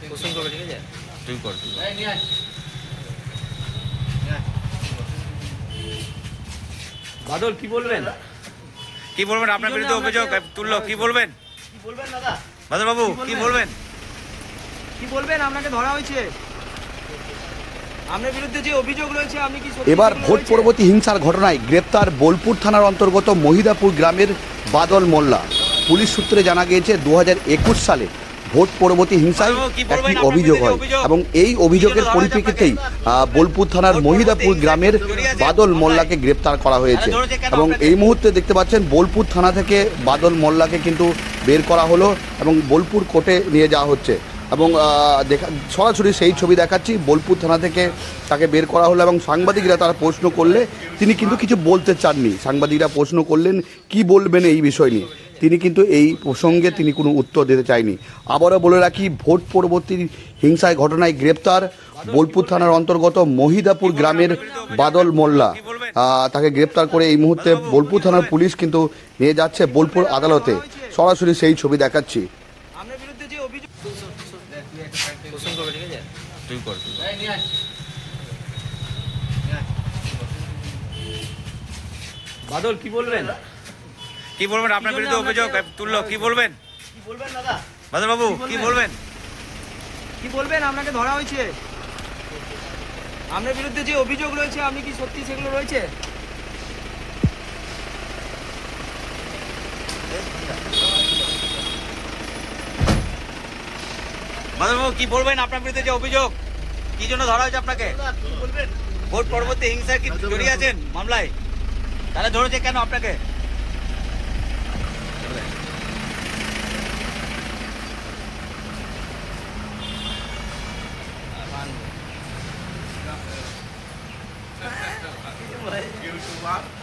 Question করবে, ঠিক আছে? তুই কর, তুই কর। বাদল কি বলবেন? কি বলবেন? আপনার বিরুদ্ধে অভিযোগ তুললো, কি বলবেন? কি বলবেন দাদা? বাদল বাবু কি বলবেন? কি বলবেন? আপনাকে ধরা হয়েছে, আপনার বিরুদ্ধে যে অভিযোগ রয়েছে আপনি কি সত্যি এবার সেগুলো ভোট রয়েছে? পরবর্তী হিংসার ঘটনায় গ্রেপ্তার বোলপুর থানার অন্তর্গত মহিদাপুর গ্রামের বাদল মোল্লা। পুলিশ সূত্রে জানা গিয়েছে 2021 সালে ভোট পরবর্তী হিংসায় একটি অভিযোগ হয় এবং এই অভিযোগের পরিপ্রেক্ষিতেই বোলপুর থানার মহিদাপুর গ্রামের বাদল মোল্লাকে গ্রেপ্তার করা হয়েছে এবং এই মুহূর্তে দেখতে পাচ্ছেন বোলপুর থানা থেকে বাদল মোল্লাকে কিন্তু বের করা হলো এবং বোলপুর কোর্টে নিয়ে যাওয়া হচ্ছে এবং সরাসরি সেই ছবি দেখাচ্ছি। বোলপুর থানা থেকে তাকে বের করা হলো এবং সাংবাদিকরা তারা প্রশ্ন করলে তিনি কিন্তু কিছু বলতে চাননি। সাংবাদিকরা প্রশ্ন করলেন কি বলবেন এই বিষয় নিয়ে, তিনি কিন্তু এই প্রসঙ্গে তিনি কোনো উত্তর দিতে চায়নি। আবারও বলে রাখি, ভোট পরবর্তী হিংসায় ঘটনায় গ্রেপ্তার বোলপুর থানার অন্তর্গত মহিদাপুর গ্রামের বাদল মোল্লা। তাকে গ্রেপ্তার করে এই মুহূর্তে বোলপুর থানার পুলিশ কিন্তু নিয়ে যাচ্ছে বোলপুর আদালতে। সরাসরি সেই ছবি দেখাচ্ছি। আপনার বিরুদ্ধে যে অভিযোগ কোশ্চেন করবে, ঠিক আছে? তুই কর, তুই কর। বাদল কি বলবেন? কি বলবেন? আপনার বিরুদ্ধে অভিযোগ তুললো, কি বলবেন? কি বলবেন দাদা? বাদল বাবু কি বলবেন? কি বলবেন? আপনাকে ধরা হয়েছে, আপনার বিরুদ্ধে যে অভিযোগ রয়েছে আপনি কি সত্যি সেগুলো রয়েছে? বাদল বাবু কি বলবেন? আপনার বিরুদ্ধে যে অভিযোগ, কি জন্য ধরা হয়েছে আপনাকে? ভোট পরবর্তী হিংসায় কি জড়িয়ে আছেন মামলায়? তাহলে ধরেছে কেন আপনাকে? YouTube